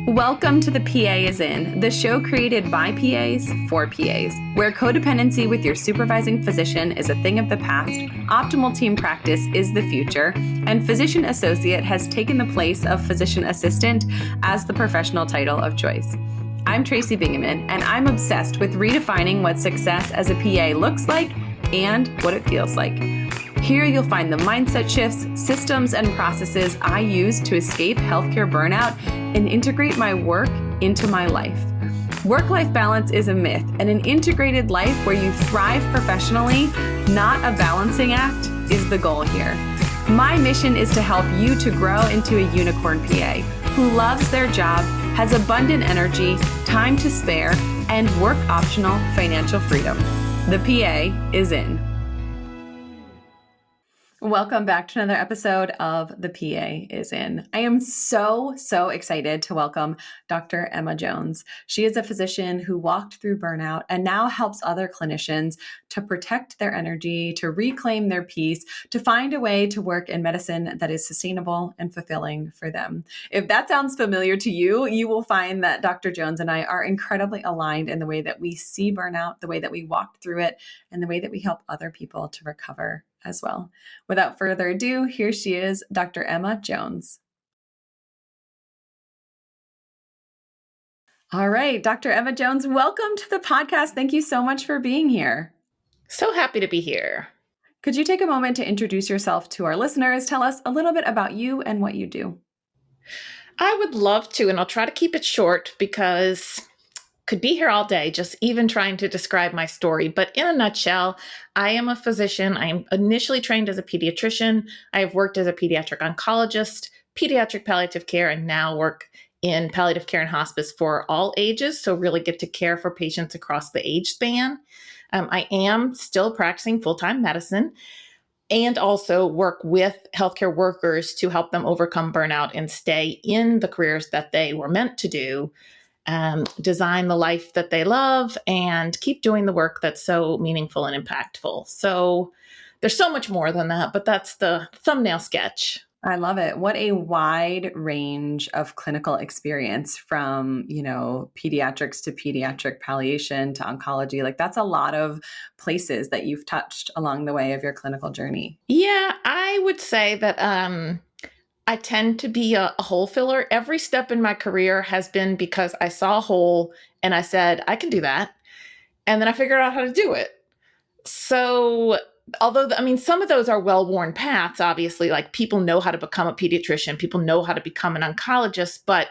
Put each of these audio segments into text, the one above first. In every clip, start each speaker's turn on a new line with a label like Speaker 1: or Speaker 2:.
Speaker 1: Welcome to The PA is In, the show created by PAs for PAs, where codependency with your supervising physician is a thing of the past, optimal team practice is the future, and physician associate has taken the place of physician assistant as the professional title of choice. I'm Tracy Bingaman, and I'm obsessed with redefining what success as a PA looks like and what it feels like. Here you'll find the mindset shifts, systems, and processes I use to escape healthcare burnout and integrate my work into my life. Work-life balance is a myth, and an integrated life where you thrive professionally, not a balancing act, is the goal here. My mission is to help you to grow into a unicorn PA who loves their job, has abundant energy, time to spare, and work-optional financial freedom. The PA is in. Welcome back to another episode of The PA is In. I am so excited to welcome Dr. Emma Jones. She is a physician who walked through burnout and now helps other clinicians to protect their energy, to reclaim their peace, to find a way to work in medicine that is sustainable and fulfilling for them. If that sounds familiar to you, you will find that Dr. Jones and I are incredibly aligned in the way that we see burnout, the way that we walk through it, and the way that we help other people to recover as well. Without further ado, here she is, Dr. Emma Jones. All right, Dr. Emma Jones, welcome to the podcast. Thank you so much for being here.
Speaker 2: So happy to be here.
Speaker 1: Could you take a moment to introduce yourself to our listeners? Tell us a little bit about you and what you do.
Speaker 2: I would love to, and I'll try to keep it short because could be here all day, just even trying to describe my story. But in a nutshell, I am a physician. I am initially trained as a pediatrician. I have worked as a pediatric oncologist, pediatric palliative care, and now work in palliative care and hospice for all ages. So really get to care for patients across the age span. I am still practicing full-time medicine and also work with healthcare workers to help them overcome burnout and stay in the careers that they were meant to do. Design the life that they love and keep doing the work that's so meaningful and impactful. So there's so much more than that, but that's the thumbnail sketch.
Speaker 1: I love it. What a wide range of clinical experience from, pediatrics to pediatric palliation to oncology. Like that's a lot of places that you've touched along the way of your clinical journey.
Speaker 2: Yeah, I would say that I tend to be a hole filler. Every step in my career has been because I saw a hole and I said, I can do that. And then I figured out how to do it. So although, some of those are well-worn paths, obviously, like people know how to become a pediatrician, people know how to become an oncologist, but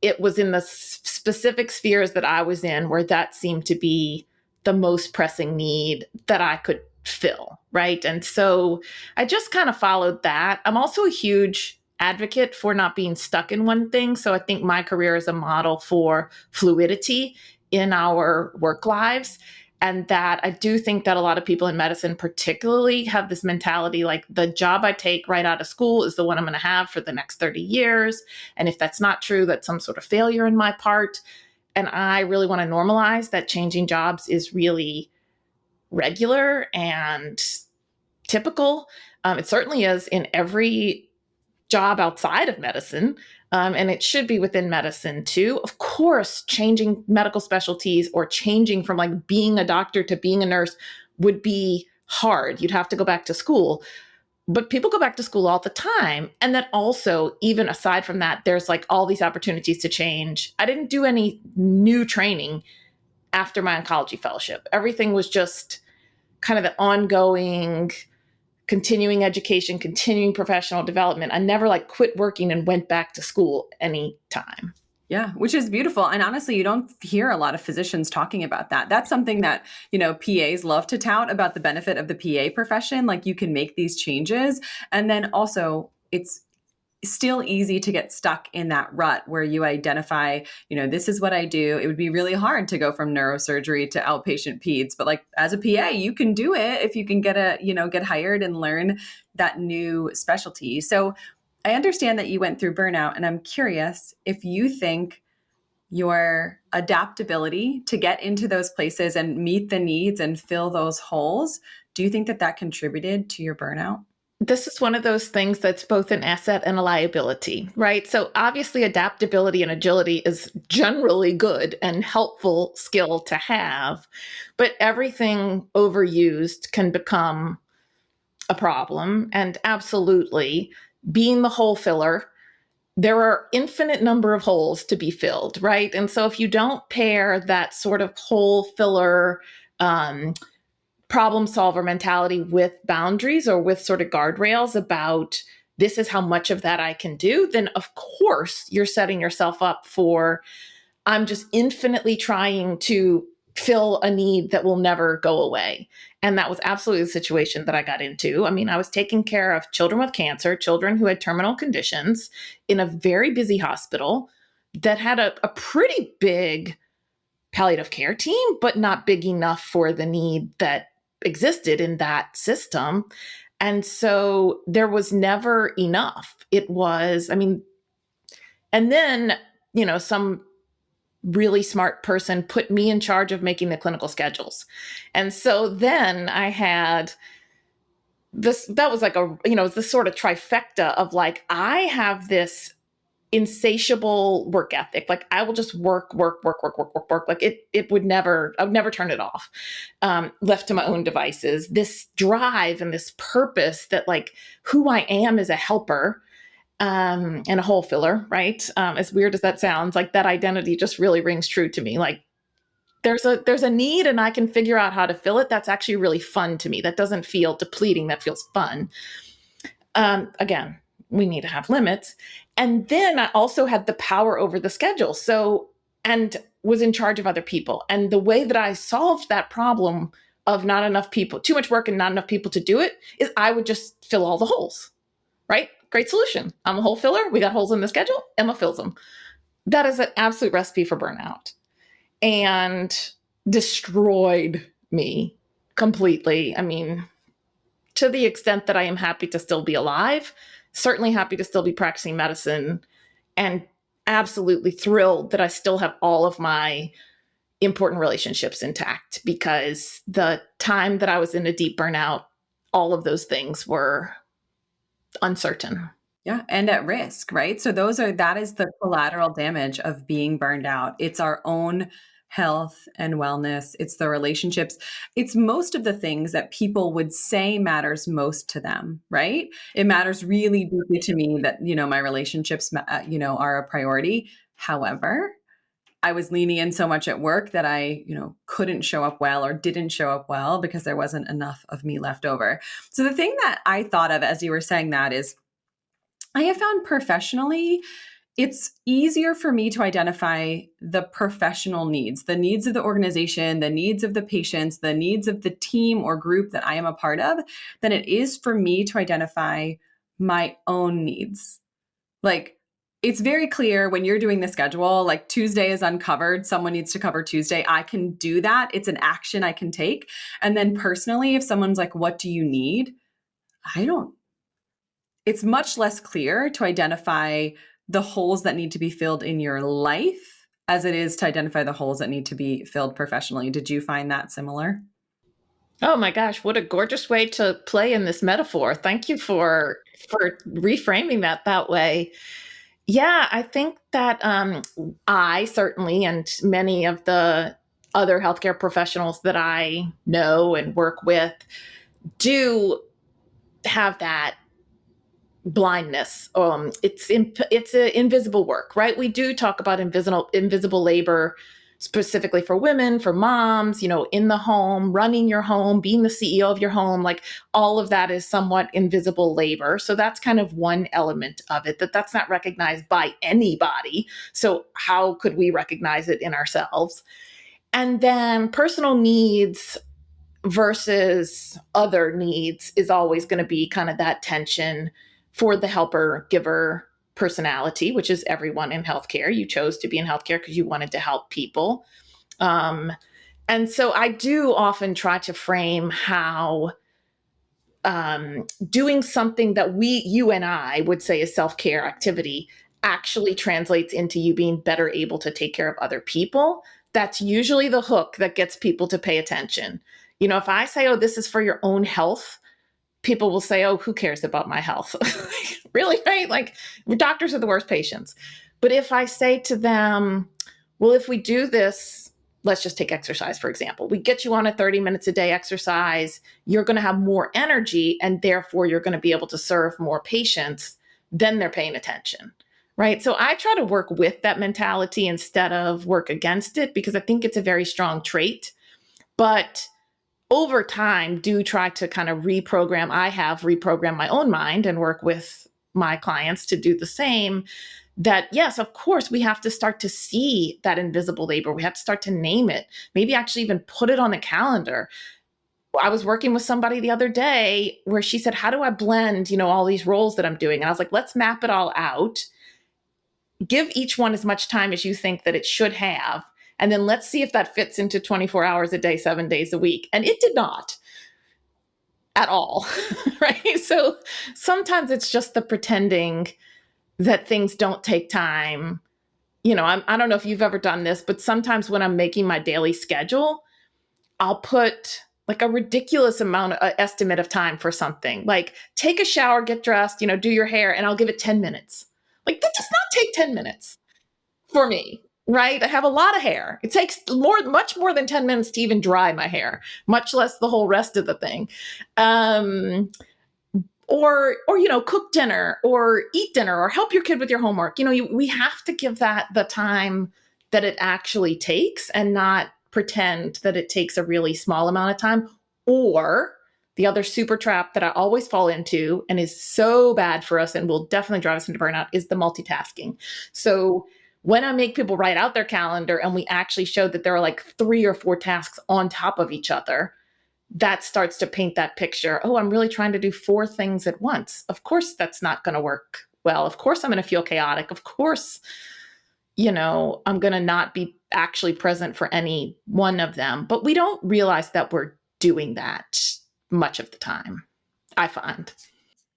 Speaker 2: it was in the specific spheres that I was in where that seemed to be the most pressing need that I could fill, right? And so I just kind of followed that. I'm also a huge advocate for not being stuck in one thing. So I think my career is a model for fluidity in our work lives. And that I do think that a lot of people in medicine particularly have this mentality like the job I take right out of school is the one I'm going to have for the next 30 years. And if that's not true, that's some sort of failure in my part. And I really want to normalize that changing jobs is really regular and typical. It certainly is in every job outside of medicine. And it should be within medicine too. Of course, changing medical specialties or changing from like being a doctor to being a nurse would be hard. You'd have to go back to school. But people go back to school all the time. And then also, even aside from that, there's like all these opportunities to change. I didn't do any new training after my oncology fellowship. Everything was just kind of an ongoing continuing education, continuing professional development. I never like quit working and went back to school anytime.
Speaker 1: Yeah, which is beautiful. And honestly, you don't hear a lot of physicians talking about that. That's something that, PAs love to tout about the benefit of the PA profession. Like you can make these changes. And then also it's still easy to get stuck in that rut where you identify, this is what I do. It would be really hard to go from neurosurgery to outpatient peds, but like as a PA, you can do it if you can get hired and learn that new specialty. So I understand that you went through burnout, and I'm curious if you think your adaptability to get into those places and meet the needs and fill those holes, do you think that contributed to your burnout?
Speaker 2: this is one of those things that's both an asset and a liability, right? So obviously adaptability and agility is generally good and helpful skill to have, but everything overused can become a problem. And absolutely, being the hole filler, there are infinite number of holes to be filled, right? And so if you don't pair that sort of hole filler um, problem solver mentality with boundaries or with sort of guardrails about this is how much of that I can do, then of course you're setting yourself up for I'm just infinitely trying to fill a need that will never go away. And that was absolutely the situation that I got into. I mean, I was taking care of children with cancer, children who had terminal conditions in a very busy hospital that had a pretty big palliative care team, but not big enough for the need that existed in that system. And so there was never enough. It was, I mean, and then, some really smart person put me in charge of making the clinical schedules. And so then I had this, that was like this sort of trifecta of like, I have this insatiable work ethic. Like I will just work. Like it would never, I would never turn it off. Left to my own devices, this drive and this purpose that like who I am as a helper, and a hole filler, right? As weird as that sounds, like that identity just really rings true to me. Like there's a need and I can figure out how to fill it. That's actually really fun to me. That doesn't feel depleting. That feels fun. Again, we need to have limits. And then I also had the power over the schedule. So, and was in charge of other people. And the way that I solved that problem of not enough people, too much work and not enough people to do it, is I would just fill all the holes, right? Great solution. I'm a hole filler. We got holes in the schedule. Emma fills them. That is an absolute recipe for burnout and destroyed me completely. I mean, to the extent that I am happy to still be alive, certainly happy to still be practicing medicine, and absolutely thrilled that I still have all of my important relationships intact, because the time that I was in a deep burnout, all of those things were uncertain.
Speaker 1: Yeah, and at risk, right? So that is the collateral damage of being burned out. It's our own health and wellness. It's the relationships. It's most of the things that people would say matters most to them, right? It matters really deeply to me that, my relationships, are a priority. However, I was leaning in so much at work that I, couldn't show up well or didn't show up well because there wasn't enough of me left over. So the thing that I thought of as you were saying that is, I have found professionally, it's easier for me to identify the professional needs, the needs of the organization, the needs of the patients, the needs of the team or group that I am a part of, than it is for me to identify my own needs. Like, it's very clear when you're doing the schedule, like Tuesday is uncovered, someone needs to cover Tuesday. I can do that. It's an action I can take. And then personally, if someone's like, what do you need? It's much less clear to identify the holes that need to be filled in your life as it is to identify the holes that need to be filled professionally. Did you find that similar?
Speaker 2: Oh my gosh, what a gorgeous way to play in this metaphor. Thank you for reframing that way. Yeah, I think that I certainly, and many of the other healthcare professionals that I know and work with, do have that blindness. It's a invisible work, right? We do talk about invisible labor, specifically for women, for moms, in the home, running your home, being the CEO of your home. Like all of that is somewhat invisible labor. So that's kind of one element of it, that's not recognized by anybody. So how could we recognize it in ourselves? And then personal needs versus other needs is always going to be kind of that tension for the helper giver personality, which is everyone in healthcare. You chose to be in healthcare because you wanted to help people. And so I do often try to frame how doing something that you and I would say is self-care activity actually translates into you being better able to take care of other people. That's usually the hook that gets people to pay attention. If I say, oh, this is for your own health, people will say, oh, who cares about my health? Really, right? Like, doctors are the worst patients. But if I say to them, well, if we do this, let's just take exercise, for example. We get you on a 30 minutes a day exercise, you're going to have more energy, and therefore you're going to be able to serve more patients, then they're paying attention. Right. So I try to work with that mentality instead of work against it, because I think it's a very strong trait. But over time, do try to kind of reprogram. I have reprogrammed my own mind and work with my clients to do the same. That, yes, of course, we have to start to see that invisible labor. We have to start to name it, maybe actually even put it on the calendar. I was working with somebody the other day where she said, how do I blend, all these roles that I'm doing? And I was like, let's map it all out. Give each one as much time as you think that it should have. And then let's see if that fits into 24 hours a day, 7 days a week. And it did not at all. Right. So sometimes it's just the pretending that things don't take time. I don't know if you've ever done this, but sometimes when I'm making my daily schedule, I'll put like a ridiculous amount of estimate of time for something, like take a shower, get dressed, do your hair, and I'll give it 10 minutes. Like, that does not take 10 minutes for me, right? I have a lot of hair. It takes much more than 10 minutes to even dry my hair, much less the whole rest of the thing. Or cook dinner or eat dinner or help your kid with your homework. We have to give that the time that it actually takes and not pretend that it takes a really small amount of time. Or the other super trap that I always fall into and is so bad for us and will definitely drive us into burnout is the multitasking. So when I make people write out their calendar and we actually show that there are like 3 or 4 tasks on top of each other, that starts to paint that picture. Oh, I'm really trying to do 4 things at once. Of course, that's not going to work well. Of course, I'm going to feel chaotic. Of course, I'm going to not be actually present for any one of them. But we don't realize that we're doing that much of the time, I find.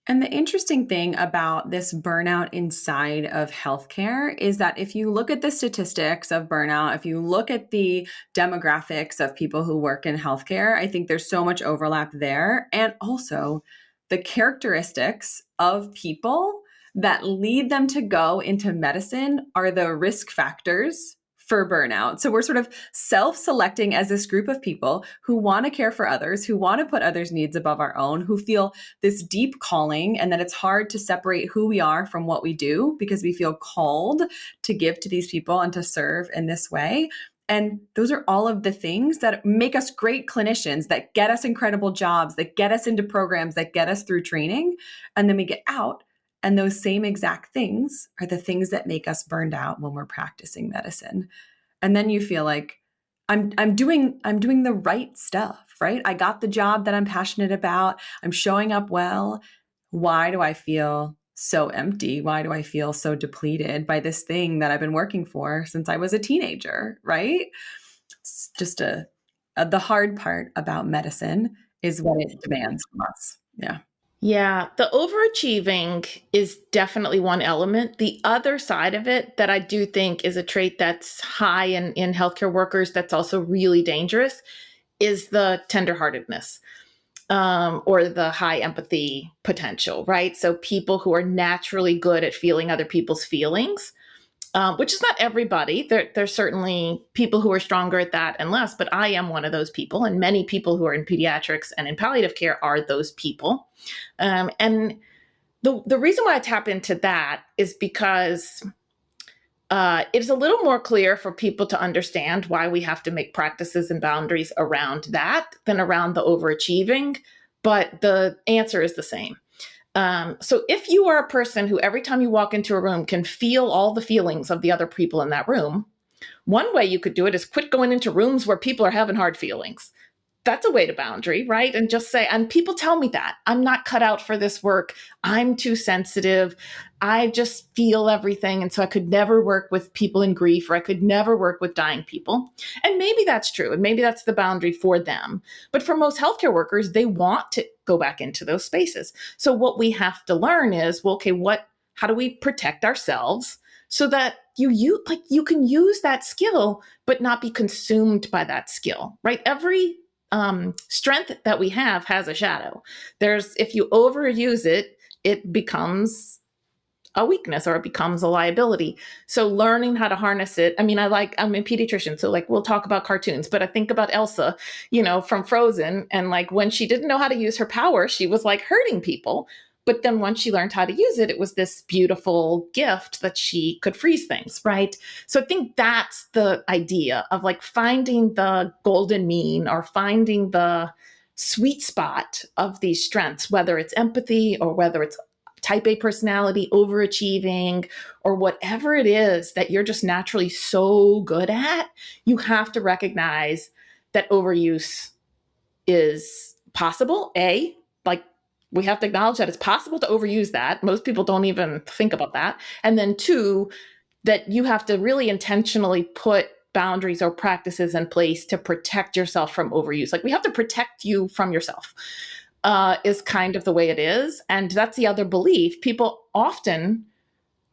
Speaker 1: And the interesting thing about this burnout inside of healthcare is that if you look at the statistics of burnout, if you look at the demographics of people who work in healthcare, I think there's so much overlap there. And also the characteristics of people that lead them to go into medicine are the risk factors for burnout. So we're sort of self-selecting as this group of people who want to care for others, who want to put others' needs above our own, who feel this deep calling, and that it's hard to separate who we are from what we do because we feel called to give to these people and to serve in this way. And those are all of the things that make us great clinicians, that get us incredible jobs, that get us into programs, that get us through training. And then we get out, and those same exact things are the things that make us burned out when we're practicing medicine. And then you feel like I'm doing the right stuff, right? I got the job that I'm passionate about. I'm showing up well. Why do I feel so empty? Why do I feel so depleted by this thing that I've been working for since I was a teenager, right? It's just the hard part about medicine is what it demands from us. Yeah.
Speaker 2: Yeah, the overachieving is definitely one element. The other side of it that I do think is a trait that's high in healthcare workers that's also really dangerous is the tenderheartedness, or the high empathy potential, right? So people who are naturally good at feeling other people's feelings, which is not everybody. There's certainly people who are stronger at that and less, but I am one of those people. And many people who are in pediatrics and in palliative care are those people. And the reason why I tap into that is because it is a little more clear for people to understand why we have to make practices and boundaries around that than around the overachieving. But the answer is the same. So if you are a person who every time you walk into a room can feel all the feelings of the other people in that room, one way you could do it is quit going into rooms where people are having hard feelings. That's a way to boundary, right? And just say, and people tell me that I'm not cut out for this work. I'm too sensitive. I just feel everything. And so I could never work with people in grief, or I could never work with dying people. And maybe that's true. And maybe that's the boundary for them. But for most healthcare workers, they want to go back into those spaces. So what we have to learn is, well, okay, how do we protect ourselves so that you can use that skill, but not be consumed by that skill, right? Every strength that we have has a shadow. If you overuse it, it becomes a weakness or it becomes a liability. So learning how to harness it. I mean, I'm a pediatrician, so like we'll talk about cartoons, but I think about Elsa, from Frozen, and like when she didn't know how to use her power, she was like hurting people. But then once she learned how to use it, it was this beautiful gift that she could freeze things, right? So I think that's the idea of like finding the golden mean or finding the sweet spot of these strengths, whether it's empathy or whether it's type A personality, overachieving, or whatever it is that you're just naturally so good at. You have to recognize that overuse is possible. Like we have to acknowledge that it's possible to overuse that. Most people don't even think about that. And then two, that you have to really intentionally put boundaries or practices in place to protect yourself from overuse. Like we have to protect you from yourself. Is kind of the way it is. And that's the other belief. People often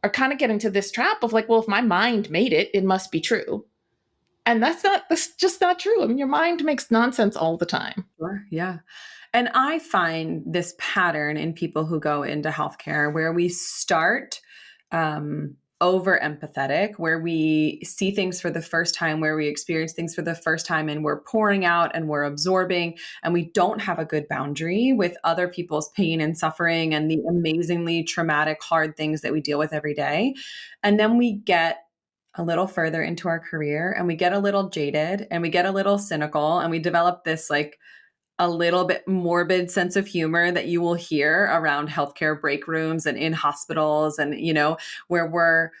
Speaker 2: are kind of getting to this trap of like, well, if my mind made it, it must be true. And that's just not true. I mean, your mind makes nonsense all the time.
Speaker 1: Sure. Yeah. And I find this pattern in people who go into healthcare where we start over empathetic, where we see things for the first time, where we experience things for the first time, and we're pouring out and we're absorbing, and we don't have a good boundary with other people's pain and suffering and the amazingly traumatic, hard things that we deal with every day. And then we get a little further into our career and we get a little jaded and we get a little cynical and we develop this like a little bit morbid sense of humor that you will hear around healthcare break rooms and in hospitals. And, where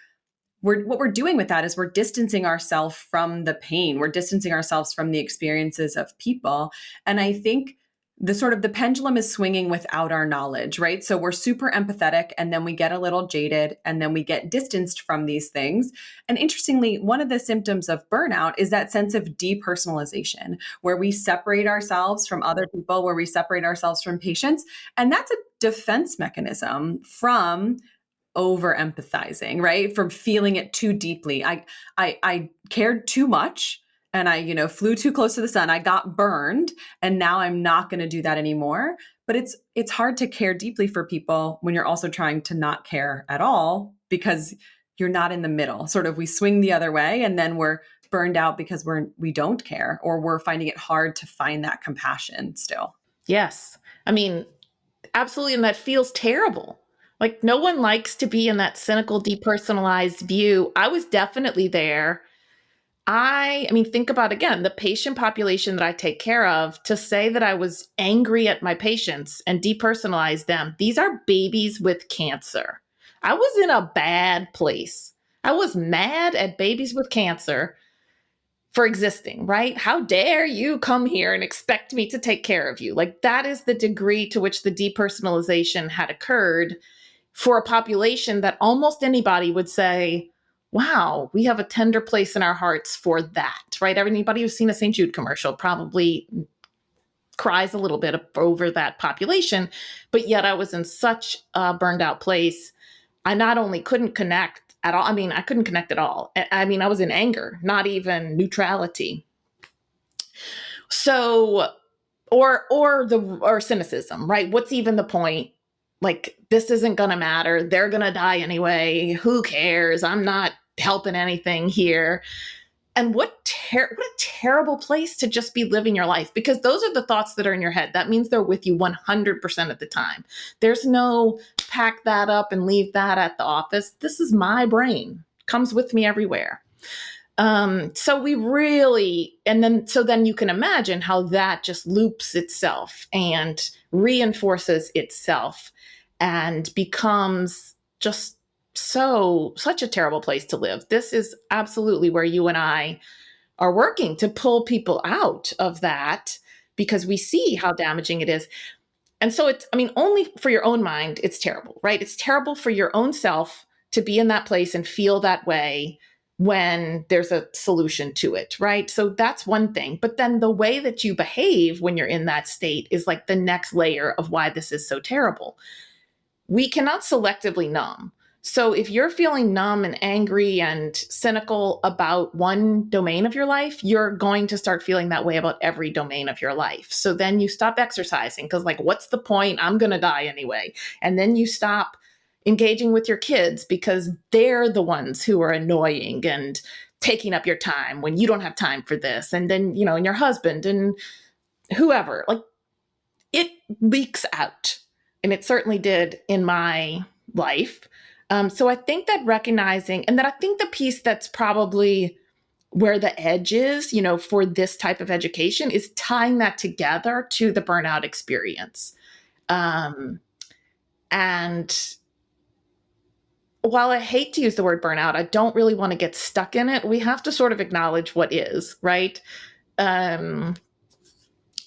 Speaker 1: what we're doing with that is we're distancing ourselves from the pain. We're distancing ourselves from the experiences of people. And I think the pendulum is swinging without our knowledge, right? So we're super empathetic and then we get a little jaded and then we get distanced from these things. And interestingly, one of the symptoms of burnout is that sense of depersonalization, where we separate ourselves from other people, where we separate ourselves from patients. And that's a defense mechanism from over empathizing, right? From feeling it too deeply. I cared too much and I, flew too close to the sun. I got burned and now I'm not going to do that anymore. But it's hard to care deeply for people when you're also trying to not care at all because you're not in the middle. Sort of we swing the other way and then we're burned out because we don't care or we're finding it hard to find that compassion still.
Speaker 2: Yes. I mean, absolutely. And that feels terrible. Like no one likes to be in that cynical, depersonalized view. I was definitely there. I mean, think about again, the patient population that I take care of. To say that I was angry at my patients and depersonalize them, these are babies with cancer. I was in a bad place. I was mad at babies with cancer for existing, right? How dare you come here and expect me to take care of you? Like that is the degree to which the depersonalization had occurred for a population that almost anybody would say, wow, we have a tender place in our hearts for that, right? Anybody who's seen a St. Jude commercial probably cries a little bit over that population. But yet I was in such a burned out place. I not only couldn't connect at all, I mean, I couldn't connect at all. I mean, I was in anger, not even neutrality. So, or cynicism, right? What's even the point? Like, this isn't going to matter. They're going to die anyway. Who cares? I'm not helping anything here. And what a terrible place to just be living your life, because those are the thoughts that are in your head. That means they're with you 100% of the time. There's no pack that up and leave that at the office. This is my brain. Comes with me everywhere. So then you can imagine how that just loops itself and reinforces itself and becomes just such a terrible place to live. This is absolutely where you and I are working to pull people out of that because we see how damaging it is. And so only for your own mind, it's terrible, right? It's terrible for your own self to be in that place and feel that way when there's a solution to it, right? So that's one thing. But then the way that you behave when you're in that state is like the next layer of why this is so terrible. We cannot selectively numb. So if you're feeling numb and angry and cynical about one domain of your life, you're going to start feeling that way about every domain of your life. So then you stop exercising because, like, what's the point? I'm going to die anyway. And then you stop engaging with your kids because they're the ones who are annoying and taking up your time when you don't have time for this. And then, and your husband and whoever, like, it leaks out. And it certainly did in my life. So I think that recognizing, and that I think the piece that's probably where the edge is, for this type of education is tying that together to the burnout experience. And while I hate to use the word burnout, I don't really want to get stuck in it. We have to sort of acknowledge what is, right?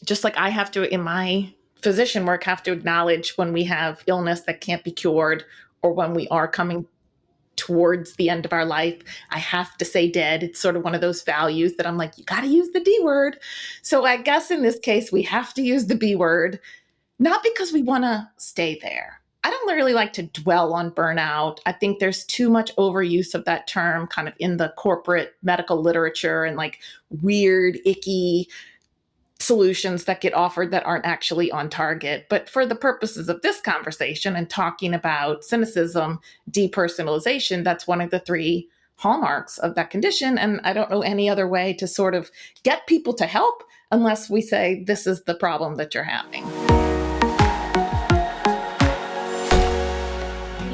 Speaker 2: Just like I have to, in my physician work, have to acknowledge when we have illness that can't be cured or when we are coming towards the end of our life. I have to say dead. It's sort of one of those values that I'm like, you got to use the D word. So I guess in this case, we have to use the B word, not because we want to stay there. I don't really like to dwell on burnout. I think there's too much overuse of that term kind of in the corporate medical literature and like weird, icky solutions that get offered that aren't actually on target. But for the purposes of this conversation and talking about cynicism, depersonalization, that's one of the three hallmarks of that condition. And I don't know any other way to sort of get people to help unless we say, this is the problem that you're having.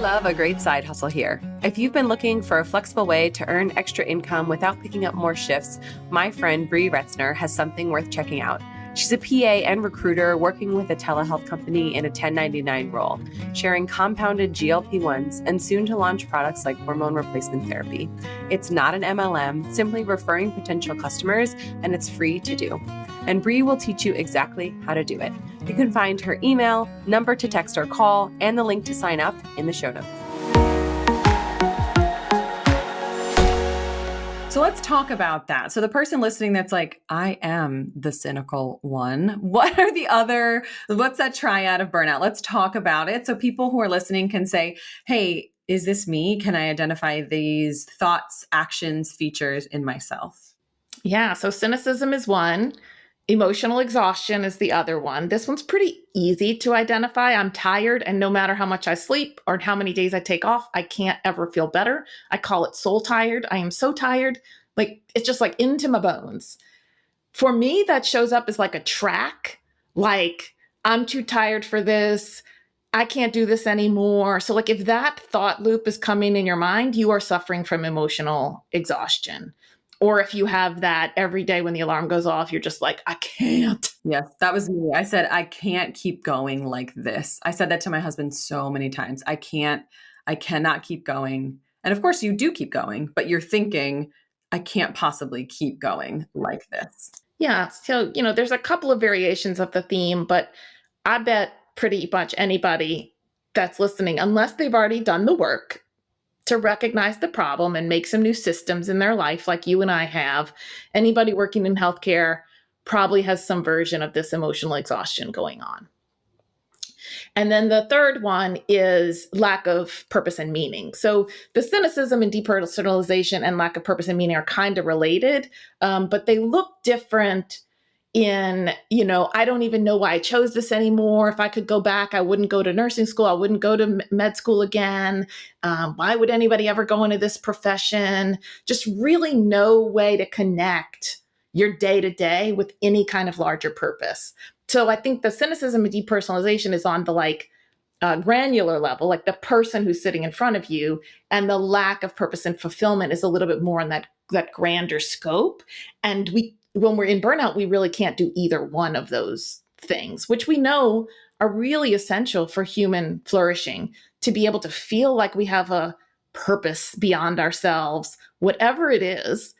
Speaker 1: Love a great side hustle here. If you've been looking for a flexible way to earn extra income without picking up more shifts, my friend Bree Retzner has something worth checking out. She's a PA and recruiter working with a telehealth company in a 1099 role, sharing compounded GLP-1s and soon to launch products like hormone replacement therapy. It's not an MLM, simply referring potential customers, and it's free to do. And Bree will teach you exactly how to do it. You can find her email, number to text or call, and the link to sign up in the show notes. So let's talk about that. So the person listening that's like, I am the cynical one. What's that triad of burnout? Let's talk about it. So people who are listening can say, hey, is this me? Can I identify these thoughts, actions, features in myself?
Speaker 2: Yeah. So cynicism is one. Emotional exhaustion is the other one. This one's pretty easy to identify. I'm tired, and no matter how much I sleep or how many days I take off, I can't ever feel better. I call it soul tired. I am so tired. Like, it's just like into my bones. For me, that shows up as like a track. Like, I'm too tired for this. I can't do this anymore. So like, if that thought loop is coming in your mind, you are suffering from emotional exhaustion. Or if you have that every day when the alarm goes off, you're just like, I can't.
Speaker 1: Yes, that was me. I said, I can't keep going like this. I said that to my husband so many times. I cannot keep going. And of course you do keep going, but you're thinking, I can't possibly keep going like this.
Speaker 2: Yeah. So, there's a couple of variations of the theme, but I bet pretty much anybody that's listening, unless they've already done the work to recognize the problem and make some new systems in their life, like you and I have, anybody working in healthcare probably has some version of this emotional exhaustion going on. And then the third one is lack of purpose and meaning. So the cynicism and depersonalization and lack of purpose and meaning are kind of related, but they look different in, I don't even know why I chose this anymore. If I could go back, I wouldn't go to nursing school. I wouldn't go to med school again. Why would anybody ever go into this profession? Just really no way to connect your day to day with any kind of larger purpose. So I think the cynicism and depersonalization is on the granular level, like the person who's sitting in front of you, and the lack of purpose and fulfillment is a little bit more in that grander scope. And when we're in burnout, we really can't do either one of those things, which we know are really essential for human flourishing, to be able to feel like we have a purpose beyond ourselves, whatever it is,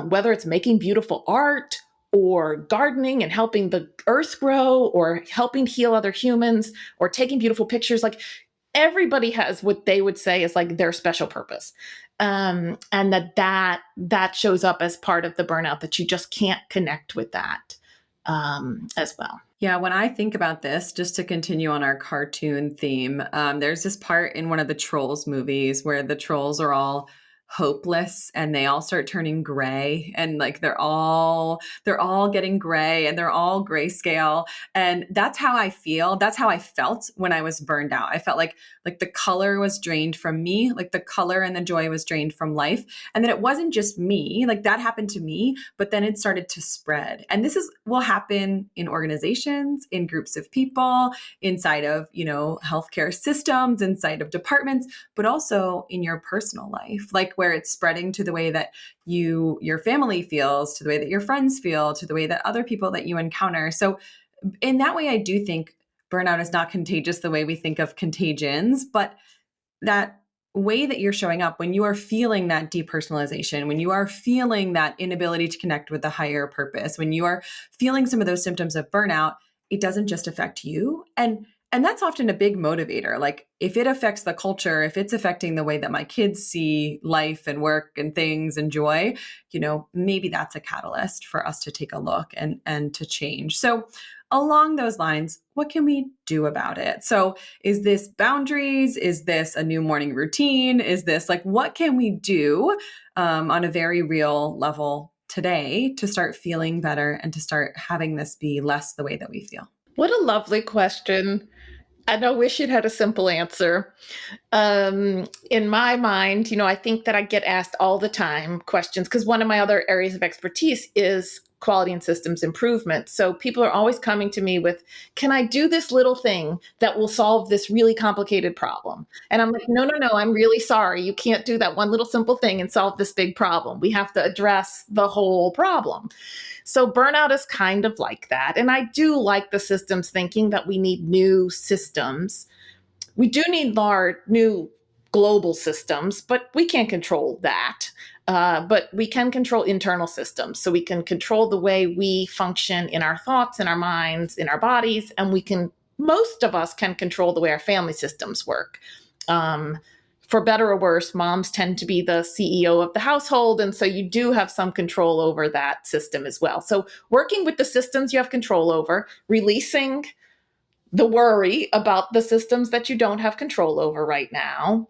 Speaker 2: whether it's making beautiful art or gardening and helping the earth grow or helping heal other humans or taking beautiful pictures. Like, everybody has what they would say is like their special purpose. And that shows up as part of the burnout, that you just can't connect with that. as well.
Speaker 1: Yeah, when I think about this, just to continue on our cartoon theme, there's this part in one of the Trolls movies where the trolls are all hopeless and they all start turning gray, and like they're all getting gray and they're all grayscale. And that's how I feel. That's how I felt when I was burned out. I felt like the color was drained from me, like the color and the joy was drained from life. And then it wasn't just me, like that happened to me, but then it started to spread. And this is will happen in organizations, in groups of people, inside of, healthcare systems, inside of departments, but also in your personal life, like where it's spreading to the way that your family feels, to the way that your friends feel, to the way that other people that you encounter. So in that way, I do think burnout is not contagious the way we think of contagions, but that way that you're showing up when you are feeling that depersonalization, when you are feeling that inability to connect with the higher purpose, when you are feeling some of those symptoms of burnout, it doesn't just affect you. And that's often a big motivator. Like if it affects the culture, if it's affecting the way that my kids see life and work and things and joy, maybe that's a catalyst for us to take a look and to change. So along those lines, what can we do about it? So is this boundaries? Is this a new morning routine? Is this like, what can we do on a very real level today to start feeling better and to start having this be less the way that we feel?
Speaker 2: What a lovely question. And I wish it had a simple answer. In my mind, I think that I get asked all the time questions because one of my other areas of expertise is quality and systems improvement. So people are always coming to me with, can I do this little thing that will solve this really complicated problem? And I'm like, no, I'm really sorry. You can't do that one little simple thing and solve this big problem. We have to address the whole problem. So burnout is kind of like that. And I do like the systems thinking that we need new systems. We do need new global systems, but we can't control that. But we can control internal systems. So we can control the way we function in our thoughts, in our minds, in our bodies, and most of us can control the way our family systems work. For better or worse, moms tend to be the CEO of the household. And so you do have some control over that system as well. So working with the systems you have control over, releasing the worry about the systems that you don't have control over right now,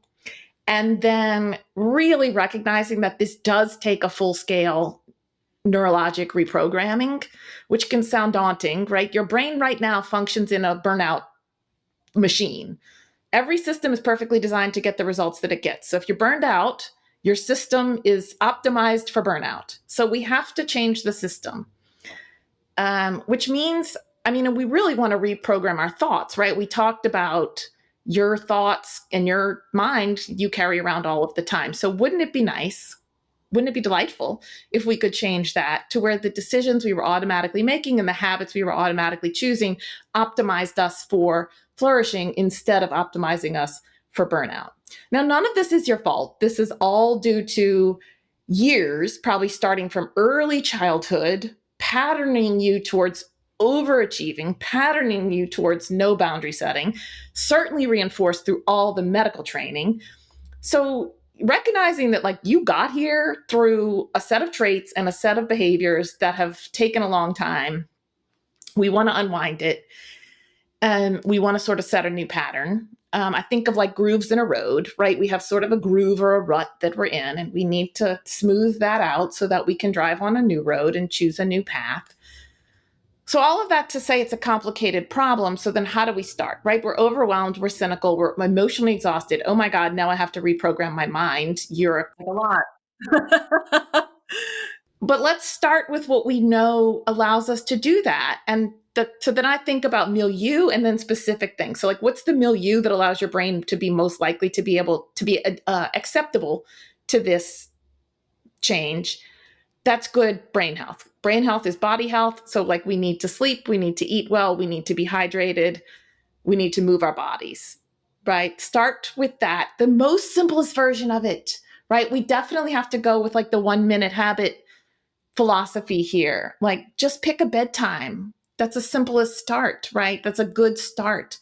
Speaker 2: and then really recognizing that this does take a full-scale neurologic reprogramming, which can sound daunting, right? Your brain right now functions in a burnout machine. Every system is perfectly designed to get the results that it gets. So if you're burned out, your system is optimized for burnout. So we have to change the system, which means, we really want to reprogram our thoughts, right? We talked about your thoughts and your mind you carry around all of the time. So wouldn't it be nice? Wouldn't it be delightful if we could change that to where the decisions we were automatically making and the habits we were automatically choosing optimized us for flourishing instead of optimizing us for burnout? Now, none of this is your fault. This is all due to years, probably starting from early childhood, patterning you towards overachieving, patterning you towards no boundary setting, certainly reinforced through all the medical training. So recognizing that you got here through a set of traits and a set of behaviors that have taken a long time, we want to unwind it. And we want to sort of set a new pattern. I think of grooves in a road, right? We have sort of a groove or a rut that we're in, and we need to smooth that out so that we can drive on a new road and choose a new path. So all of that to say it's a complicated problem. So then how do we start, right? We're overwhelmed, we're cynical, we're emotionally exhausted. Oh my God, now I have to reprogram my mind. You're
Speaker 1: a lot.
Speaker 2: But let's start with what we know allows us to do that. And so then I think about milieu and then specific things. So what's the milieu that allows your brain to be most likely to be able to be acceptable to this change? That's good brain health. Brain health is body health. So we need to sleep, we need to eat well, we need to be hydrated, we need to move our bodies, right? Start with that, the most simplest version of it, right? We definitely have to go with the 1 minute habit philosophy here. Just pick a bedtime. That's the simplest start, right? That's a good start.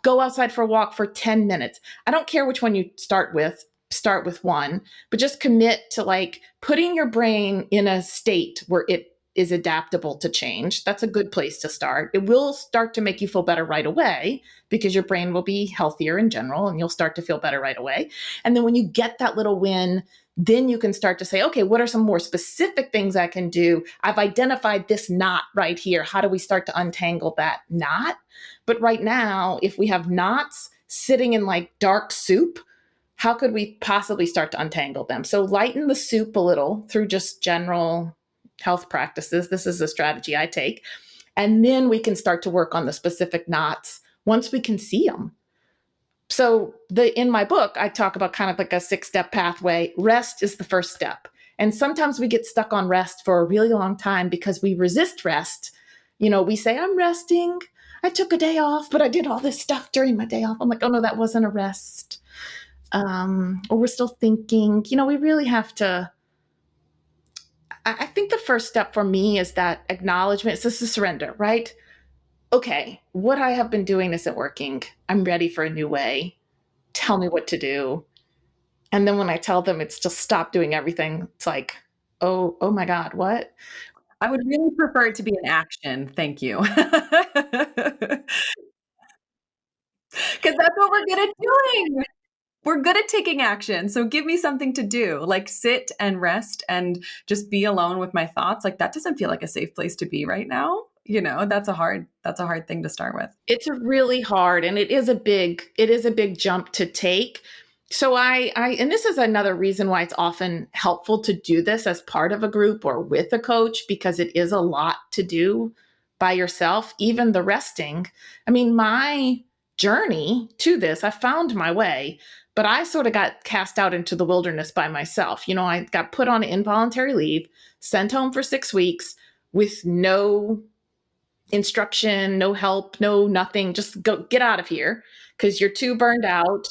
Speaker 2: Go outside for a walk for 10 minutes. I don't care which one you start with one, but just commit to putting your brain in a state where it is adaptable to change. That's a good place to start. It will start to make you feel better right away because your brain will be healthier in general and you'll start to feel better right away. And then when you get that little win, then you can start to say, okay, what are some more specific things I can do? I've identified this knot right here. How do we start to untangle that knot? But right now, if we have knots sitting in like dark soup, how could we possibly start to untangle them? So lighten the soup a little through just general health practices. This is a strategy I take. And then we can start to work on the specific knots once we can see them. So in my book, I talk about kind of like a 6-step pathway. Rest is the first step. And sometimes we get stuck on rest for a really long time because we resist rest. We say, I'm resting. I took a day off, but I did all this stuff during my day off. I'm like, oh no, that wasn't a rest. Or we're still thinking, we really have to. I think the first step for me is that acknowledgement. It's just a surrender, right? Okay, what I have been doing isn't working. I'm ready for a new way. Tell me what to do. And then when I tell them it's just stop doing everything, it's like, oh my God, what?
Speaker 1: I would really prefer it to be an action. Thank you. Because that's what we're good at doing. We're good at taking action. So give me something to do, like sit and rest and just be alone with my thoughts. Like that doesn't feel like a safe place to be right now. That's a hard thing to start with.
Speaker 2: It's really hard and it is a big jump to take. So and this is another reason why it's often helpful to do this as part of a group or with a coach, because it is a lot to do by yourself, even the resting. I mean, my journey to this, I found my way, but I sort of got cast out into the wilderness by myself. I got put on involuntary leave, sent home for 6 weeks with no instruction, no help, no nothing. Just go, get out of here because you're too burned out.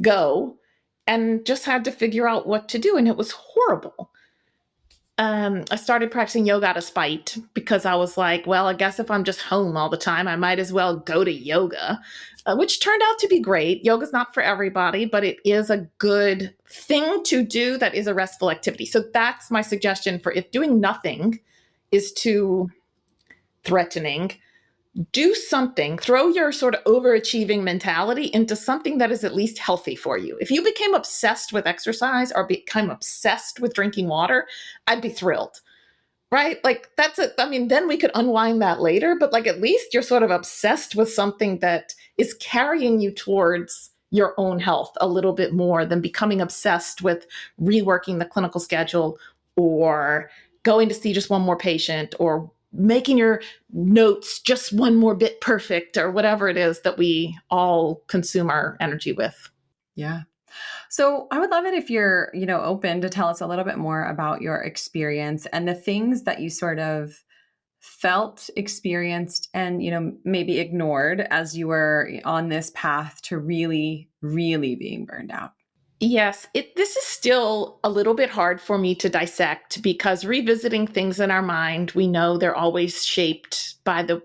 Speaker 2: Go. And just had to figure out what to do. And it was horrible. I started practicing yoga out of spite because I was like, well, I guess if I'm just home all the time, I might as well go to yoga, which turned out to be great. Yoga's not for everybody, but it is a good thing to do that is a restful activity. So that's my suggestion for if doing nothing is too threatening, do something, throw your sort of overachieving mentality into something that is at least healthy for you. If you became obsessed with exercise or become obsessed with drinking water, I'd be thrilled, right? Like that's it. I mean, then we could unwind that later, but like at least you're sort of obsessed with something that is carrying you towards your own health a little bit more than becoming obsessed with reworking the clinical schedule or going to see just one more patient or making your notes just one more bit perfect or whatever it is that we all consume our energy with.
Speaker 1: Yeah. So I would love it if you're, open to tell us a little bit more about your experience and the things that you sort of felt, experienced, and, maybe ignored as you were on this path to really, really being burned out.
Speaker 2: Yes, this is still a little bit hard for me to dissect because revisiting things in our mind, we know they're always shaped by the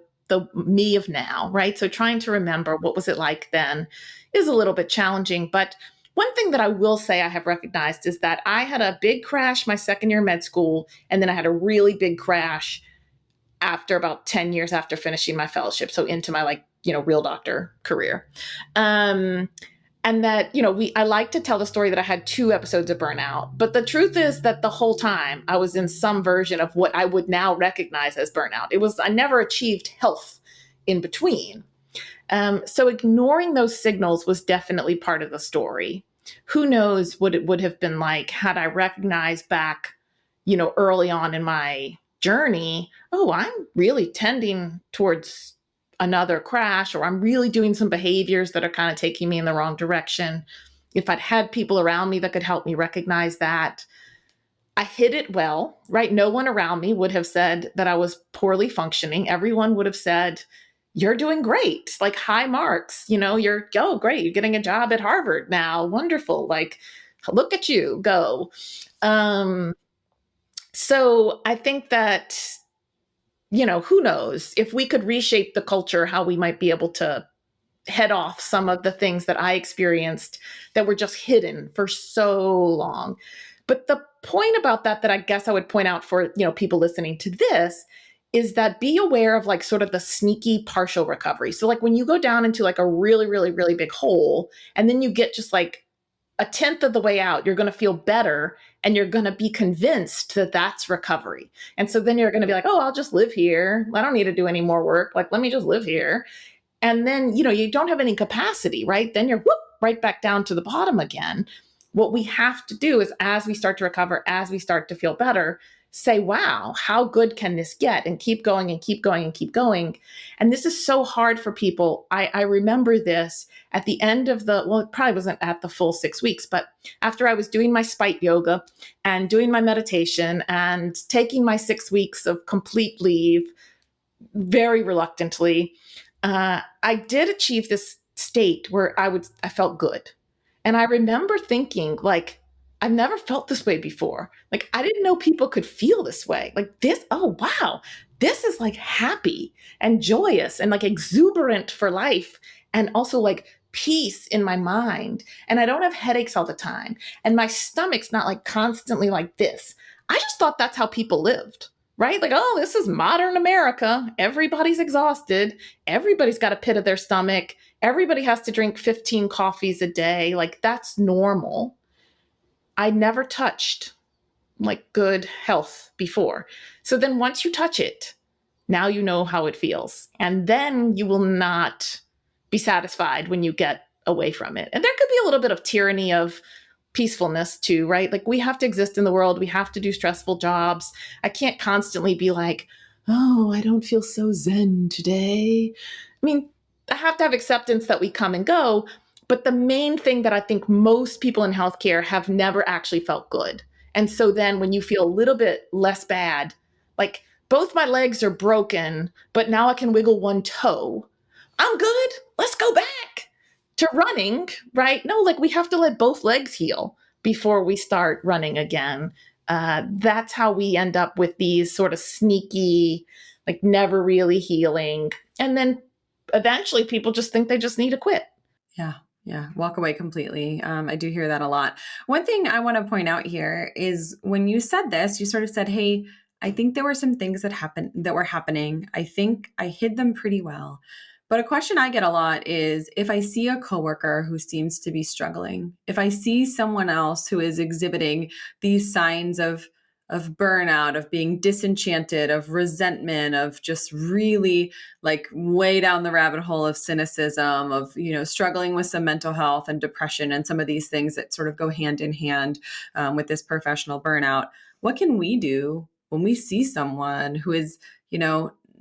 Speaker 2: me of now, right? So trying to remember what was it like then is a little bit challenging. But one thing that I will say I have recognized is that I had a big crash my second year of med school, and then I had a really big crash after about 10 years after finishing my fellowship. So into my real doctor career. And that, I like to tell the story that I had 2 episodes of burnout. But the truth is that the whole time I was in some version of what I would now recognize as burnout. I never achieved health in between. So ignoring those signals was definitely part of the story. Who knows what it would have been like had I recognized back, early on in my journey, oh, I'm really tending towards another crash, or I'm really doing some behaviors that are kind of taking me in the wrong direction. If I'd had people around me that could help me recognize that, I hid it well, right? No one around me would have said that I was poorly functioning. Everyone would have said, you're doing great, like high marks, you're, oh, great. You're getting a job at Harvard now. Wonderful. Like, look at you go. So I think that, who knows if we could reshape the culture, how we might be able to head off some of the things that I experienced that were just hidden for so long. But the point about that I guess I would point out for, people listening to this is that be aware of like sort of the sneaky partial recovery. So like when you go down into like a really, really, really big hole and then you get just like a tenth of the way out, you're going to feel better and you're going to be convinced that that's recovery. And so then you're going to be like, oh, I'll just live here. I don't need to do any more work. Like, let me just live here. And then, you don't have any capacity, right? Then you're right back down to the bottom again. What we have to do is as we start to recover, as we start to feel better, say, wow, how good can this get? And keep going and keep going and keep going. And this is so hard for people. I remember this at the end of it probably wasn't at the full 6 weeks, but after I was doing my spite yoga and doing my meditation and taking my 6 weeks of complete leave, very reluctantly, I did achieve this state where I felt good. And I remember thinking, like, I've never felt this way before. Like, I didn't know people could feel this way. Like this, oh, wow, this is like happy and joyous and like exuberant for life. And also like peace in my mind. And I don't have headaches all the time. And my stomach's not like constantly like this. I just thought that's how people lived, right? Like, oh, this is modern America. Everybody's exhausted. Everybody's got a pit of their stomach. Everybody has to drink 15 coffees a day. Like, that's normal. I never touched like good health before. So then once you touch it, now you know how it feels. And then you will not be satisfied when you get away from it. And there could be a little bit of tyranny of peacefulness too, right? Like we have to exist in the world. We have to do stressful jobs. I can't constantly be like, oh, I don't feel so zen today. I mean, I have to have acceptance that we come and go. But the main thing that I think most people in healthcare have never actually felt good. And so then when you feel a little bit less bad, like both my legs are broken, but now I can wiggle one toe. I'm good. Let's go back to running, right? No, like we have to let both legs heal before we start running again. That's how we end up with these sort of sneaky, like never really healing. And then eventually people just think they just need to quit.
Speaker 1: Yeah. Yeah. Walk away completely. I do hear that a lot. One thing I want to point out here is when you said this, you sort of said, hey, I think there were some things that were happening. I think I hid them pretty well. But a question I get a lot is if I see a coworker who seems to be struggling, if I see someone else who is exhibiting these signs of burnout, of being disenchanted, of resentment, of just really like way down the rabbit hole of cynicism, of, struggling with some mental health and depression and some of these things that sort of go hand in hand with this professional burnout. What can we do when we see someone who is,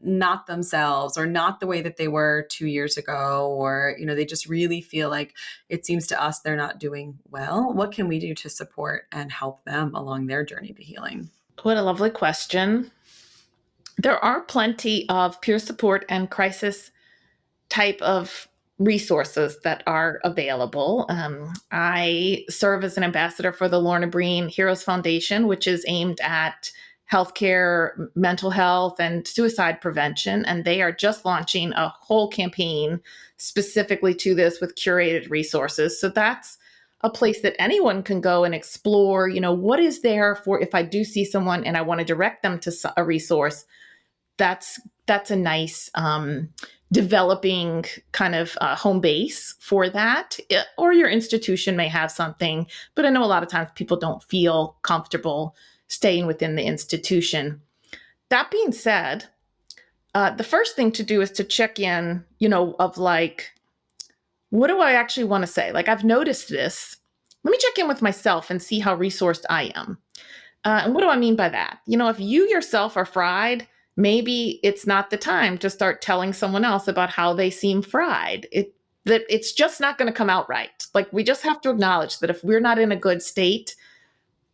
Speaker 1: not themselves or not the way that they were 2 years ago, or, they just really feel like it seems to us they're not doing well? What can we do to support and help them along their journey to healing?
Speaker 2: What a lovely question. There are plenty of peer support and crisis type of resources that are available. I serve as an ambassador for the Lorna Breen Heroes Foundation, which is aimed at healthcare, mental health, and suicide prevention. And they are just launching a whole campaign specifically to this with curated resources. So that's a place that anyone can go and explore, what is there for if I do see someone and I want to direct them to a resource. That's a nice developing kind of home base for that. Or your institution may have something, but I know a lot of times people don't feel comfortable staying within the institution. That being said, the first thing to do is to check in, of like, what do I actually want to say? Like, I've noticed this. Let me check in with myself and see how resourced I am. And what do I mean by that? If you yourself are fried, maybe it's not the time to start telling someone else about how they seem fried. It's just not going to come out right. Like, we just have to acknowledge that if we're not in a good state,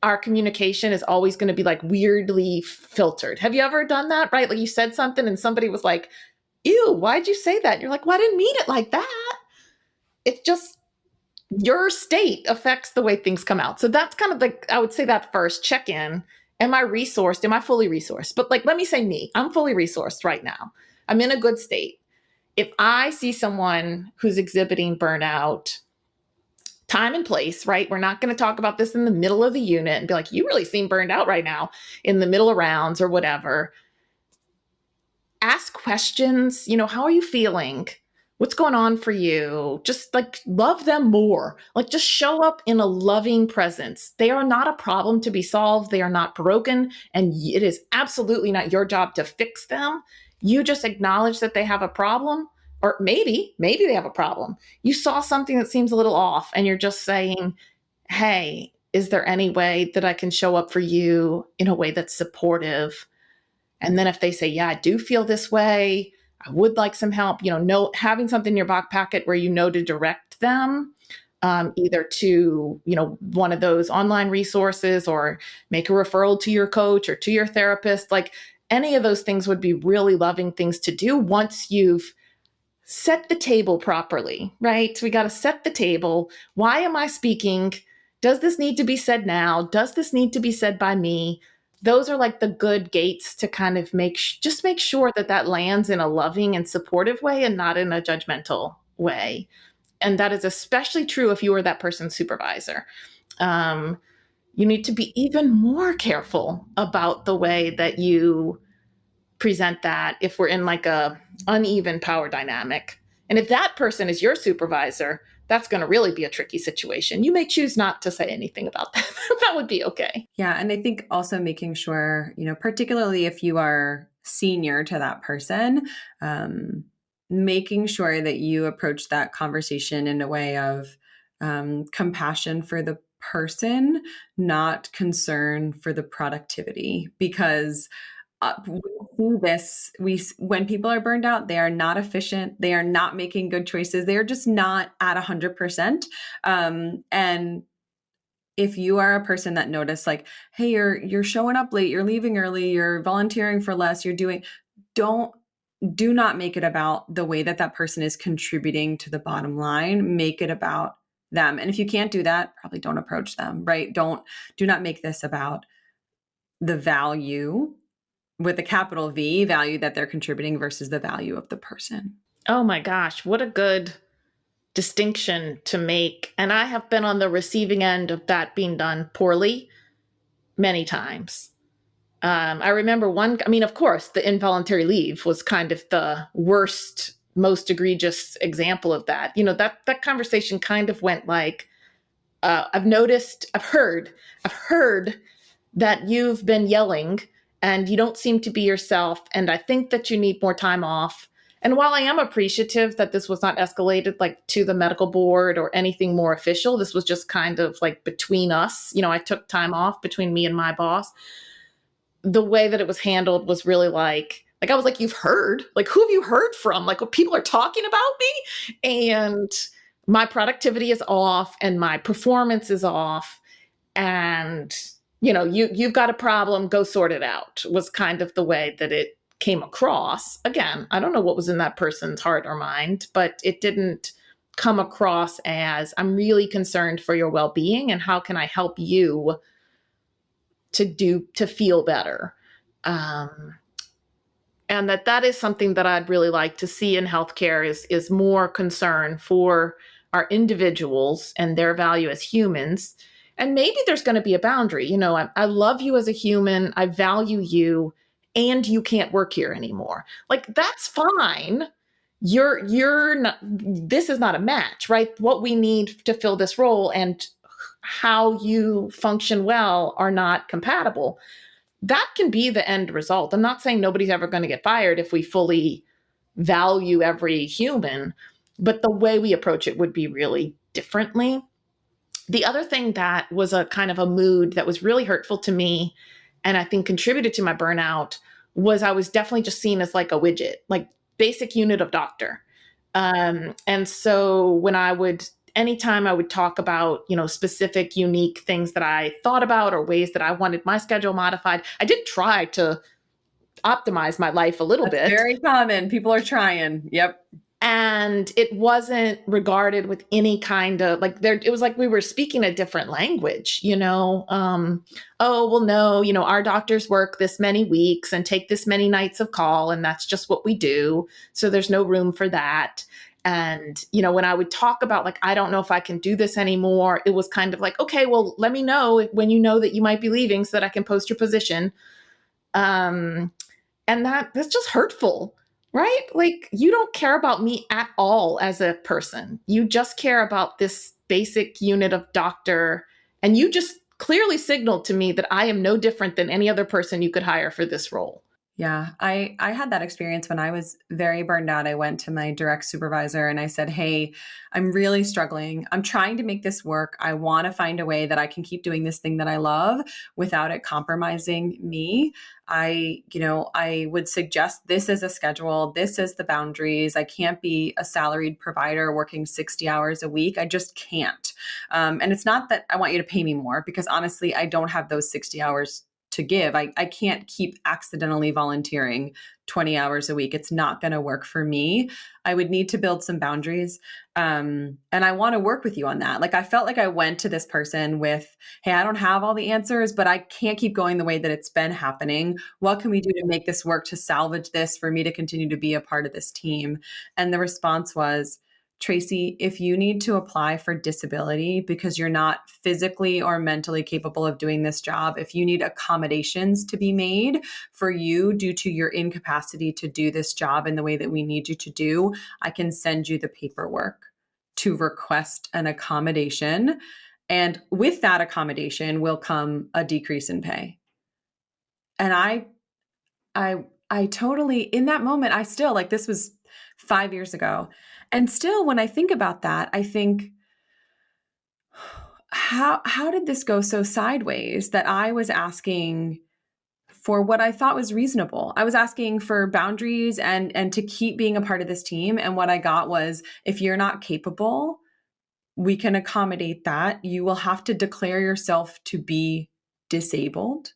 Speaker 2: our communication is always going to be like weirdly filtered. Have you ever done that? Right? Like you said something and somebody was like, ew, why'd you say that? And you're like, well, I didn't mean it like that. It's just your state affects the way things come out. So that's kind of like, I would say that first, check in. Am I resourced? Am I fully resourced? But like, let me say me, I'm fully resourced right now. I'm in a good state. If I see someone who's exhibiting burnout, time and place, right? We're not going to talk about this in the middle of the unit and be like, you really seem burned out right now in the middle of rounds or whatever. Ask questions. How are you feeling? What's going on for you? Just like love them more. Like just show up in a loving presence. They are not a problem to be solved. They are not broken. And it is absolutely not your job to fix them. You just acknowledge that they have a problem, or maybe they have a problem. You saw something that seems a little off and you're just saying, hey, is there any way that I can show up for you in a way that's supportive? And then if they say, yeah, I do feel this way, I would like some help, having something in your back pocket where to direct them either to, one of those online resources or make a referral to your coach or to your therapist. Like any of those things would be really loving things to do once you've set the table properly, right? We got to set the table. Why am I speaking? Does this need to be said now? Does this need to be said by me? Those are like the good gates to kind of make sure that lands in a loving and supportive way and not in a judgmental way. And that is especially true if you are that person's supervisor. You need to be even more careful about the way that you present that if we're in like a uneven power dynamic. And if that person is your supervisor, that's going to really be a tricky situation. You may choose not to say anything about that. That would be okay.
Speaker 1: Yeah. And I think also making sure, particularly if you are senior to that person, making sure that you approach that conversation in a way of compassion for the person, not concern for the productivity, because when people are burned out, they are not efficient. They are not making good choices. They are just not at 100%. And if you are a person that notice like, hey, you're showing up late, you're leaving early, you're volunteering for less, do not make it about the way that person is contributing to the bottom line. Make it about them. And if you can't do that, probably don't approach them, right? Do not make this about the value with a capital V, value that they're contributing versus the value of the person.
Speaker 2: Oh my gosh, what a good distinction to make. And I have been on the receiving end of that being done poorly many times. I remember of course, the involuntary leave was kind of the worst, most egregious example of that. That conversation kind of went like, I've heard that you've been yelling and you don't seem to be yourself. And I think that you need more time off. And while I am appreciative that this was not escalated like to the medical board or anything more official, this was just kind of like between us. I took time off between me and my boss. The way that it was handled was really like I was like, you've heard? Like, who have you heard from? Like, what people are talking about me? And my productivity is off and my performance is off. And you've got a problem, go sort it out, was kind of the way that it came across. Again, I don't know what was in that person's heart or mind, but it didn't come across as, I'm really concerned for your well-being and how can I help you to feel better. And that is something that I'd really like to see in healthcare is more concern for our individuals and their value as humans. And maybe there's going to be a boundary. I love you as a human. I value you, and you can't work here anymore. Like, that's fine. You're not, this is not a match, right? What we need to fill this role and how you function well are not compatible. That can be the end result. I'm not saying nobody's ever going to get fired if we fully value every human, but the way we approach it would be really differently. The other thing that was a kind of a mood that was really hurtful to me and I think contributed to my burnout was I was definitely just seen as like a widget, like basic unit of doctor. And so anytime I would talk about, specific, unique things that I thought about or ways that I wanted my schedule modified, I did try to optimize my life a little bit.
Speaker 1: Very common. People are trying. Yep.
Speaker 2: And it wasn't regarded with any kind of it was like we were speaking a different language, oh, well, no, our doctors work this many weeks and take this many nights of call, and that's just what we do. So there's no room for that. And, when I would talk about like, I don't know if I can do this anymore, it was kind of like, okay, well, let me know when you know that you might be leaving so that I can post your position. And that's just hurtful, right? Like, you don't care about me at all as a person. You just care about this basic unit of doctor. And you just clearly signaled to me that I am no different than any other person you could hire for this role.
Speaker 1: Yeah, I had that experience when I was very burned out. I went to my direct supervisor and I said, "Hey, I'm really struggling. I'm trying to make this work. I want to find a way that I can keep doing this thing that I love without it compromising me. I would suggest this as a schedule. This is the boundaries. I can't be a salaried provider working 60 hours a week. I just can't. And it's not that I want you to pay me more, because honestly, I don't have those 60 hours to give. I can't keep accidentally volunteering 20 hours a week. It's not going to work for me. I would need to build some boundaries. And I want to work with you on that. Like, I felt like I went to this person with, hey, I don't have all the answers, but I can't keep going the way that it's been happening. What can we do to make this work, to salvage this, for me to continue to be a part of this team? And the response was, Tracy, if you need to apply for disability because you're not physically or mentally capable of doing this job, if you need accommodations to be made for you due to your incapacity to do this job in the way that we need you to do, I can send you the paperwork to request an accommodation. And with that accommodation will come a decrease in pay. And I totally, in that moment, I still, like, this was 5 years ago. And still, when I think about that, I think, how did this go so sideways that I was asking for what I thought was reasonable? I was asking for boundaries and to keep being a part of this team. And what I got was, if you're not capable, we can accommodate that. You will have to declare yourself to be disabled.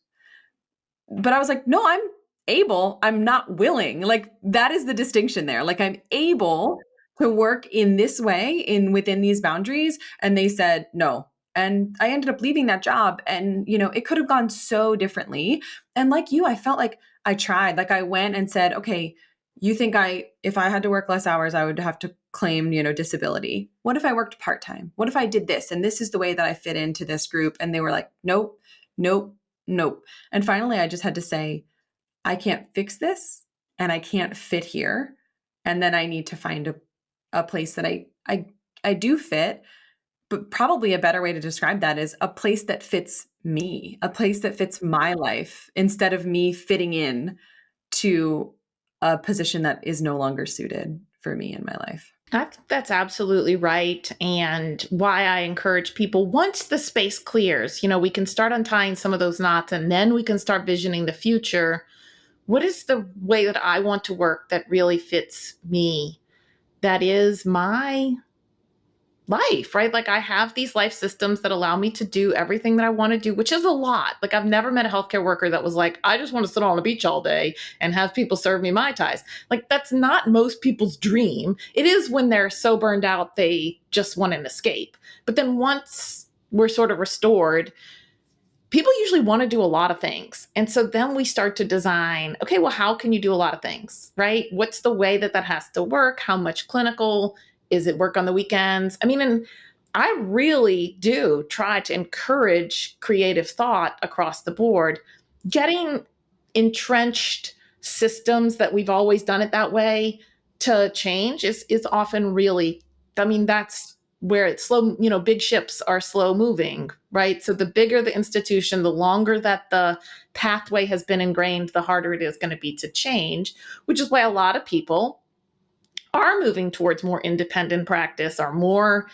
Speaker 1: But I was like, no, I'm able. I'm not willing. Like, that is the distinction there. Like, I'm able to work in this way, within these boundaries. And they said no. And I ended up leaving that job. And, it could have gone so differently. And like you, I felt like I tried. Like, I went and said, okay, you think if I had to work less hours, I would have to claim, disability. What if I worked part-time? What if I did this? And this is the way that I fit into this group. And they were like, nope, nope, nope. And finally, I just had to say, I can't fix this and I can't fit here. And then I need to find a place that I do fit. But probably a better way to describe that is a place that fits me, a place that fits my life, instead of me fitting in to a position that is no longer suited for me in my life.
Speaker 2: I think that's absolutely right. And why I encourage people, once the space clears, we can start untying some of those knots, and then we can start visioning the future. What is the way that I want to work that really fits me? That is my life, right? Like, I have these life systems that allow me to do everything that I want to do, which is a lot. Like, I've never met a healthcare worker that was like, I just want to sit on a beach all day and have people serve me Mai Tais. Like, that's not most people's dream. It is when they're so burned out, they just want an escape. But then once we're sort of restored, people usually want to do a lot of things. And so then we start to design, okay, well, how can you do a lot of things, right? What's the way that has to work? How much clinical? Is it work on the weekends? I mean, and I really do try to encourage creative thought across the board. Getting entrenched systems that we've always done it that way to change is often really, I mean, that's where it's slow, big ships are slow moving, right? So the bigger the institution, the longer that the pathway has been ingrained, the harder it is going to be to change, which is why a lot of people are moving towards more independent practice, or more,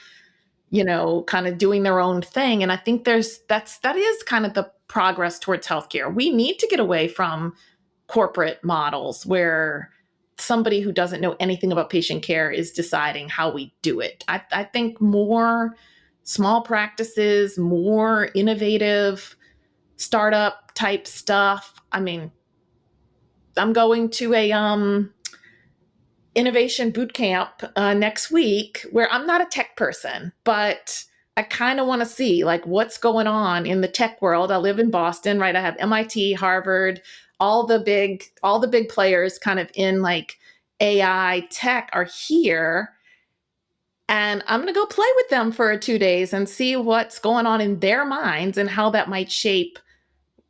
Speaker 2: kind of doing their own thing. And I think that is kind of the progress towards healthcare. We need to get away from corporate models where somebody who doesn't know anything about patient care is deciding how we do it. I think more small practices, more innovative startup type stuff. I mean, I'm going to a innovation boot camp next week, where I'm not a tech person, but I kind of want to see like what's going on in the tech world. I live in Boston, right? I have MIT, Harvard, all the big players kind of in like AI tech are here. And I'm going to go play with them for 2 days and see what's going on in their minds and how that might shape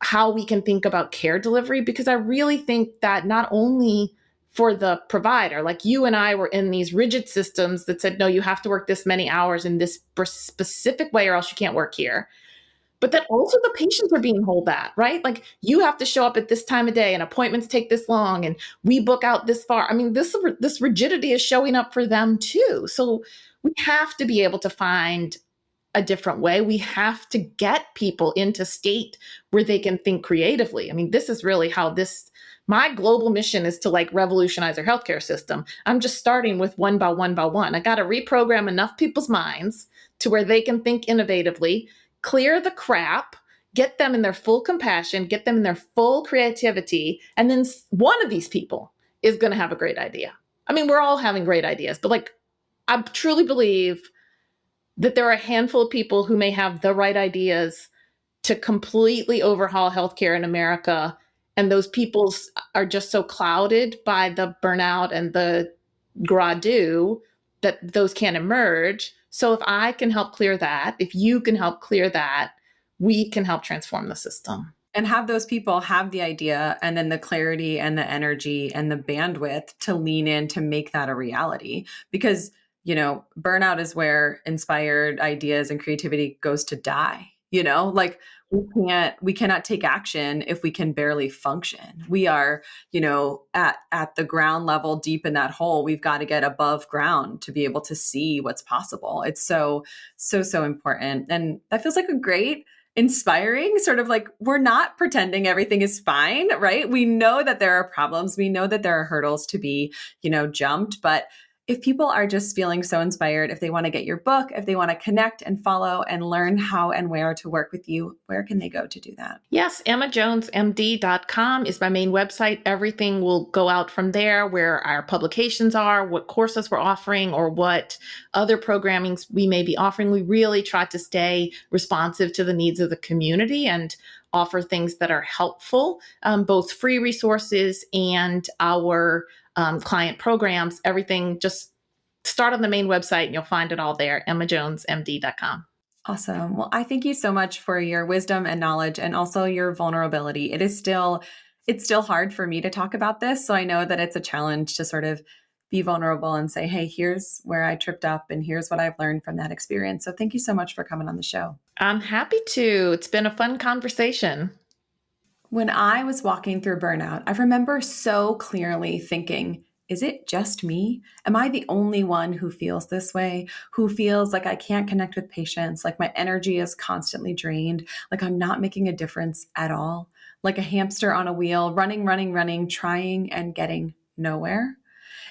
Speaker 2: how we can think about care delivery. Because I really think that not only for the provider, like you and I were in these rigid systems that said, no, you have to work this many hours in this specific way or else you can't work here. But then also the patients are being told that, right? Like you have to show up at this time of day and appointments take this long and we book out this far. I mean, this rigidity is showing up for them too. So we have to be able to find a different way. We have to get people into state where they can think creatively. I mean, this is really how my global mission is to like revolutionize our healthcare system. I'm just starting with one by one by one. I got to reprogram enough people's minds to where they can think innovatively, clear the crap, get them in their full compassion, get them in their full creativity. And then one of these people is going to have a great idea. I mean, we're all having great ideas, but like, I truly believe that there are a handful of people who may have the right ideas to completely overhaul healthcare in America. And those people are just so clouded by the burnout and the gradu that those can't emerge. So if I can help clear that, if you can help clear that, we can help transform the system.
Speaker 1: And have those people have the idea and then the clarity and the energy and the bandwidth to lean in to make that a reality. Because, burnout is where inspired ideas and creativity goes to die. Like we cannot take action if we can barely function. We are, at the ground level, deep in that hole. We've got to get above ground to be able to see what's possible. It's so important. And that feels like a great, inspiring sort of like, we're not pretending everything is fine, right? We know that there are problems. We know that there are hurdles to be, jumped, but if people are just feeling so inspired, if they want to get your book, if they want to connect and follow and learn how and where to work with you, where can they go to do that?
Speaker 2: Yes, emmajonesmd.com is my main website. Everything will go out from there, where our publications are, what courses we're offering, or what other programmings we may be offering. We really try to stay responsive to the needs of the community and offer things that are helpful, both free resources and our client programs. Everything, just start on the main website and you'll find it all there, emmajonesmd.com.
Speaker 1: Awesome. Well, I thank you so much for your wisdom and knowledge and also your vulnerability. It's still hard for me to talk about this. So I know that it's a challenge to sort of be vulnerable and say, hey, here's where I tripped up and here's what I've learned from that experience. So thank you so much for coming on the show.
Speaker 2: I'm happy to. It's been a fun conversation.
Speaker 1: When I was walking through burnout, I remember so clearly thinking, is it just me? Am I the only one who feels this way? Who feels like I can't connect with patients, like my energy is constantly drained, like I'm not making a difference at all, like a hamster on a wheel, running, trying and getting nowhere?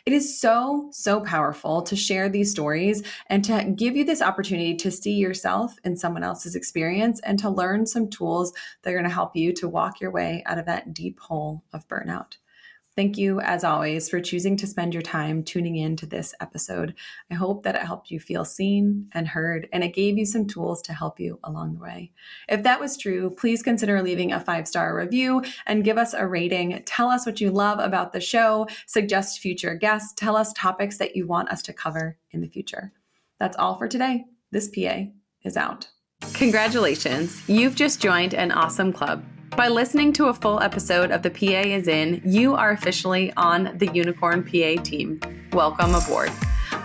Speaker 1: It is so powerful to share these stories and to give you this opportunity to see yourself in someone else's experience and to learn some tools that are going to help you to walk your way out of that deep hole of burnout. Thank you, as always, for choosing to spend your time tuning in to this episode. I hope that it helped you feel seen and heard, and it gave you some tools to help you along the way. If that was true, please consider leaving a 5-star review and give us a rating. Tell us what you love about the show, suggest future guests, tell us topics that you want us to cover in the future. That's all for today. This PA is out. Congratulations. You've just joined an awesome club. By listening to a full episode of The PA is In, you are officially on the Unicorn PA team. Welcome aboard.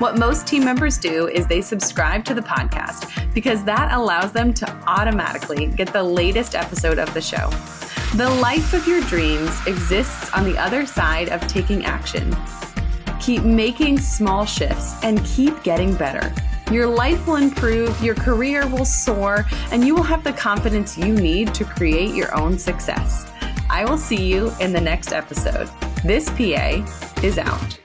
Speaker 1: What most team members do is they subscribe to the podcast because that allows them to automatically get the latest episode of the show. The life of your dreams exists on the other side of taking action. Keep making small shifts and keep getting better. Your life will improve, your career will soar, and you will have the confidence you need to create your own success. I will see you in the next episode. This PA is out.